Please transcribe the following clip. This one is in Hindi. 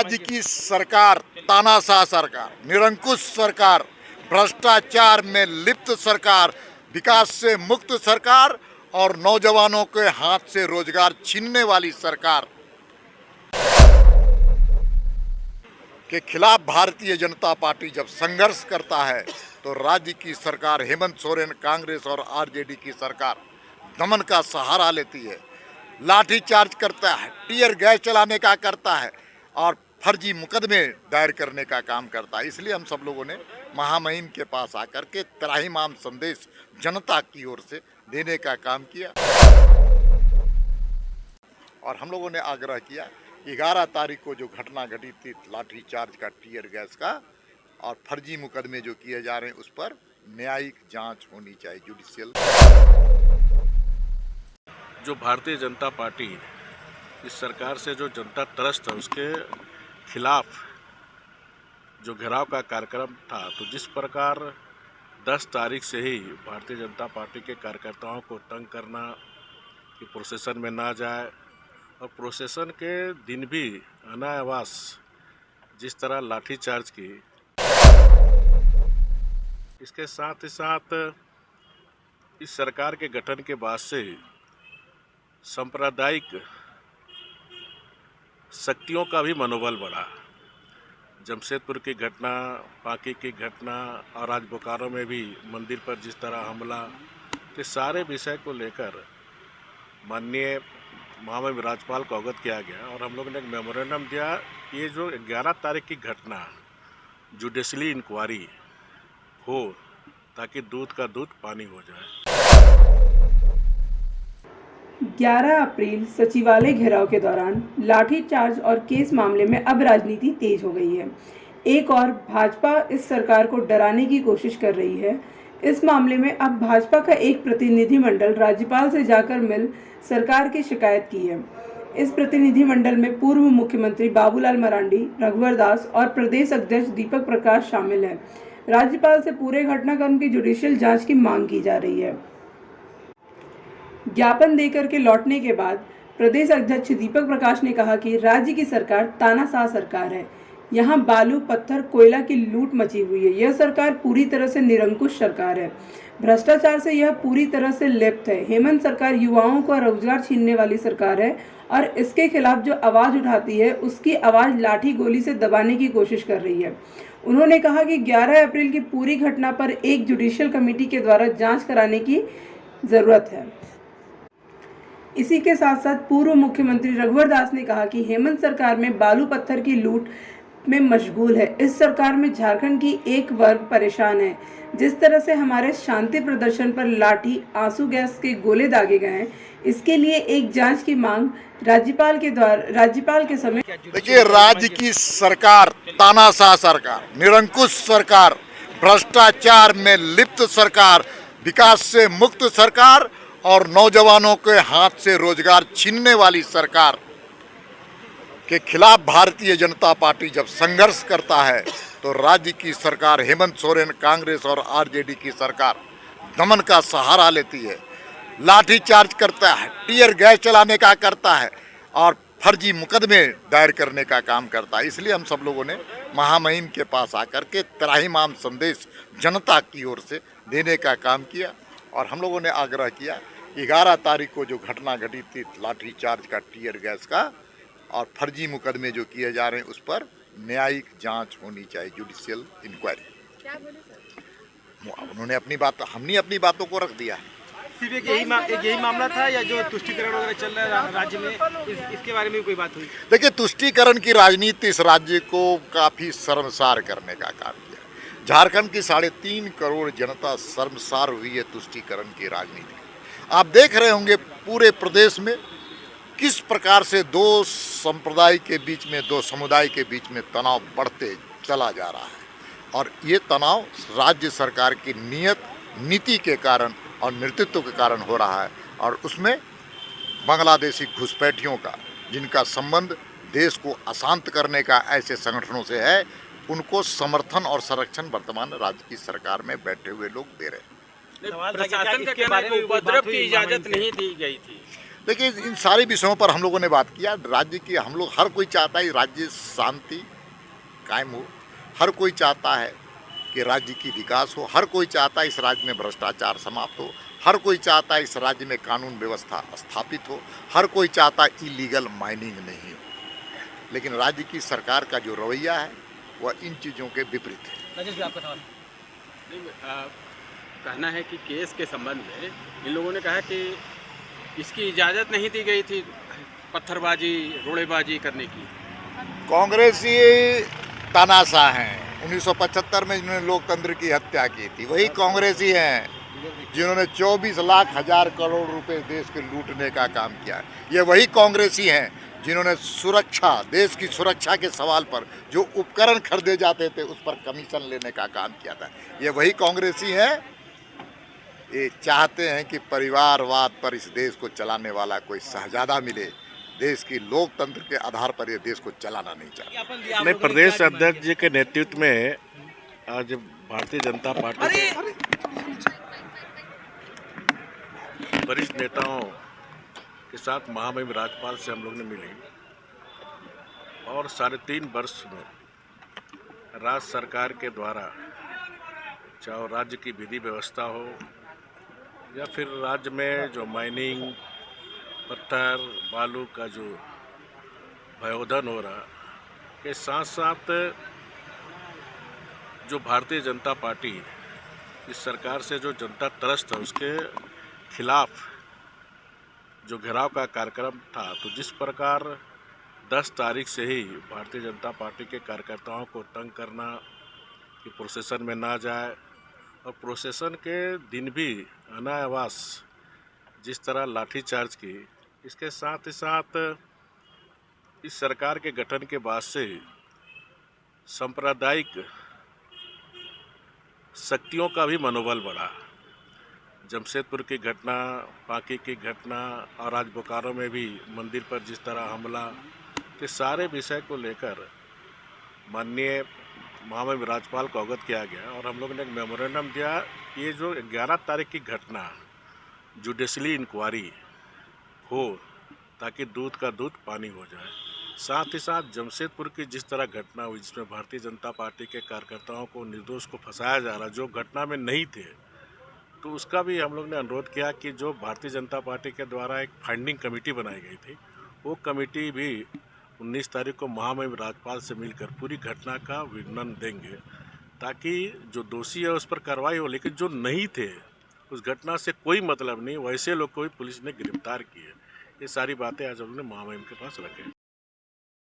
राज्य की सरकार तानाशाह सरकार, निरंकुश सरकार, भ्रष्टाचार में लिप्त सरकार, विकास से मुक्त सरकार और नौजवानों के हाथ से रोजगार छीनने वाली सरकार के खिलाफ भारतीय जनता पार्टी जब संघर्ष करता है तो राज्य की सरकार हेमंत सोरेन, कांग्रेस और आरजेडी की सरकार दमन का सहारा लेती है, लाठीचार्ज करता है, टीयर गैस चलाने का करता है और फर्जी मुकदमे दायर करने का काम करता है। इसलिए हम सब लोगों ने महामहिम के पास आकर के त्राहिमाम संदेश जनता की ओर से देने का काम किया और हम लोगों ने आग्रह किया 11 तारीख को जो घटना घटी थी लाठीचार्ज का, टीयर गैस का और फर्जी मुकदमे जो किए जा रहे हैं उस पर न्यायिक जांच होनी चाहिए, जुडिशियल। जो भारतीय जनता पार्टी इस सरकार से जो जनता त्रस्त है उसके खिलाफ जो घेराव का कार्यक्रम था, तो जिस प्रकार 10 तारीख से ही भारतीय जनता पार्टी के कार्यकर्ताओं को तंग करना कि प्रोसेसन में ना जाए और प्रोसेसन के दिन भी अनायास जिस तरह लाठीचार्ज की, इसके साथ ही साथ इस सरकार के गठन के बाद से सांप्रदायिक शक्तियों का भी मनोबल बढ़ा। जमशेदपुर की घटना, पाकी की घटना और आज बोकारो में भी मंदिर पर जिस तरह हमला के सारे विषय को लेकर माननीय महामहिम राज्यपाल को अवगत किया गया और हम लोगों ने एक मेमोरेंडम दिया। ये जो 11 तारीख की घटना जुडिशली इंक्वायरी हो ताकि दूध का दूध पानी हो जाए। 11 अप्रैल सचिवालय घेराव के दौरान लाठीचार्ज और केस मामले में अब राजनीति तेज हो गई है। एक और भाजपा इस सरकार को डराने की कोशिश कर रही है। इस मामले में अब भाजपा का एक प्रतिनिधिमंडल राज्यपाल से जाकर मिल सरकार की शिकायत की है। इस प्रतिनिधिमंडल में पूर्व मुख्यमंत्री बाबूलाल मरांडी, रघुवर दास और प्रदेश अध्यक्ष दीपक प्रकाश शामिल हैं। राज्यपाल से पूरे घटनाक्रम की जुडिशियल जांच की मांग की जा रही है। ज्ञापन देकर के लौटने के बाद प्रदेश अध्यक्ष दीपक प्रकाश ने कहा कि राज्य की सरकार तानाशाह सरकार है। यहाँ बालू, पत्थर, कोयला की लूट मची हुई है। यह सरकार पूरी तरह से निरंकुश सरकार है। भ्रष्टाचार से यह पूरी तरह से लिप्त है। हेमंत सरकार युवाओं का रोजगार छीनने वाली सरकार है और इसके खिलाफ जो आवाज उठाती है उसकी आवाज लाठी गोली से दबाने की कोशिश कर रही है। उन्होंने कहा कि 11 अप्रैल की पूरी घटना पर एक जुडिशियल कमेटी के द्वारा जाँच कराने की जरूरत है। इसी के साथ साथ पूर्व मुख्यमंत्री रघुवर दास ने कहा कि हेमंत सरकार में बालू पत्थर की लूट में मशगूल है। इस सरकार में झारखंड की एक वर्ग परेशान है। जिस तरह से हमारे शांति प्रदर्शन पर लाठी, आंसू गैस के गोले दागे गए हैं, इसके लिए एक जांच की मांग राज्यपाल के समय। देखिए, राज्य की सरकार तानाशाह सरकार, निरंकुश सरकार, भ्रष्टाचार में लिप्त सरकार, विकास से मुक्त सरकार और नौजवानों के हाथ से रोजगार छीनने वाली सरकार के खिलाफ भारतीय जनता पार्टी जब संघर्ष करता है तो राज्य की सरकार हेमंत सोरेन, कांग्रेस और आरजेडी की सरकार दमन का सहारा लेती है, लाठीचार्ज करता है, टीयर गैस चलाने का करता है और फर्जी मुकदमे दायर करने का काम करता है। इसलिए हम सब लोगों ने महामहिम के पास आकर के त्राहिमाम संदेश जनता की ओर से देने का काम किया और हम लोगों ने आग्रह किया 11 तारीख को जो घटना घटी थी लाठीचार्ज का, टीयर गैस का और फर्जी मुकदमे जो किए जा रहे हैं उस पर न्यायिक जांच होनी चाहिए, जुडिशियल इंक्वायरी। क्या बोले सर? उन्होंने अपनी बात, हमने अपनी बातों को रख दिया। सिर्फ एक यही मामला था या जो तुष्टीकरण वगैरह चल रहा है राज्य में, इसके बारे में कोई बात हुई? देखिए, तुष्टीकरण की राजनीति इस राज्य को काफ़ी शर्मसार करने का काम किया। झारखंड की 3.5 करोड़ जनता शर्मसार हुई है तुष्टीकरण की राजनीति। आप देख रहे होंगे पूरे प्रदेश में किस प्रकार से दो संप्रदाय के बीच में, दो समुदाय के बीच में तनाव बढ़ते चला जा रहा है और ये तनाव राज्य सरकार की नीति के कारण और नेतृत्व के कारण हो रहा है और उसमें बांग्लादेशी घुसपैठियों का, जिनका संबंध देश को अशांत करने का ऐसे संगठनों से है, उनको समर्थन और संरक्षण वर्तमान राज्य की सरकार में बैठे हुए लोग दे रहे हैं। प्रशासन का कहना है कि उपद्रव की इजाजत नहीं दी गई थी। लेकिन इन सारे विषयों पर हम लोगों ने बात किया। राज्य की हम लोग, हर कोई चाहता है राज्य शांति कायम हो, हर कोई चाहता है कि राज्य की विकास हो, हर कोई चाहता है इस राज्य में भ्रष्टाचार समाप्त हो, हर कोई चाहता है इस राज्य में कानून व्यवस्था स्थापित हो, हर कोई चाहता है इलीगल माइनिंग नहीं हो। लेकिन राज्य की सरकार का जो रवैया है वह इन चीज़ों के विपरीत है। राजेश जी, आपका सवाल। कहना है कि केस के संबंध में इन लोगों ने कहा कि इसकी इजाज़त नहीं दी गई थी पत्थरबाजी रोड़ेबाजी करने की। कांग्रेसी तानाशाह हैं। 1975 में जिन्होंने लोकतंत्र की हत्या की थी वही कांग्रेसी हैं जिन्होंने 24 लाख हजार करोड़ रुपए देश के लूटने का काम किया। ये वही कांग्रेसी हैं जिन्होंने सुरक्षा, देश की सुरक्षा के सवाल पर जो उपकरण खरीदे जाते थे उस पर कमीशन लेने का काम किया था। ये वही कांग्रेसी हैं। ये चाहते हैं कि परिवारवाद पर इस देश को चलाने वाला कोई शहजादा मिले। देश की लोकतंत्र के आधार पर ये देश को चलाना नहीं चाहते। नहीं, प्रदेश अध्यक्ष जी के नेतृत्व में आज भारतीय जनता पार्टी के वरिष्ठ नेताओं के साथ महामहिम राज्यपाल से हम लोग ने मिली और 3.5 वर्ष में राज्य सरकार के द्वारा, चाहे राज्य की विधि व्यवस्था हो या फिर राज्य में जो माइनिंग, पत्थर बालू का जो भयोदन हो रहा के साथ साथ जो भारतीय जनता पार्टी इस सरकार से जो जनता त्रस्त है उसके खिलाफ जो घेराव का कार्यक्रम था, तो जिस प्रकार 10 तारीख से ही भारतीय जनता पार्टी के कार्यकर्ताओं को तंग करना कि प्रोसेसन में ना जाए और प्रोसेसन के दिन भी अनायास जिस तरह लाठीचार्ज की, इसके साथ ही साथ इस सरकार के गठन के बाद से सांप्रदायिक शक्तियों का भी मनोबल बढ़ा। जमशेदपुर की घटना, पाकी की घटना और आज बोकारो में भी मंदिर पर जिस तरह हमला के सारे विषय को लेकर माननीय महामहिम राज्यपाल को अवगत किया गया और हम लोग ने एक मेमोरेंडम दिया कि ये जो 11 तारीख की घटना जुडिशली इंक्वायरी हो ताकि दूध का दूध पानी हो जाए। साथ ही साथ जमशेदपुर की जिस तरह घटना हुई जिसमें भारतीय जनता पार्टी के कार्यकर्ताओं को, निर्दोष को फंसाया जा रहा, जो घटना में नहीं थे, तो उसका भी हम लोग ने अनुरोध किया कि जो भारतीय जनता पार्टी के द्वारा एक फाइंडिंग कमेटी बनाई गई थी वो कमेटी भी 19 तारीख को महामहिम राज्यपाल से मिलकर पूरी घटना का वर्णन देंगे ताकि जो दोषी है उस पर कार्रवाई हो। लेकिन जो नहीं थे, उस घटना से कोई मतलब नहीं, वैसे लोग को भी पुलिस ने गिरफ्तार किए। ये सारी बातें आज हमने महामहिम के पास रखे।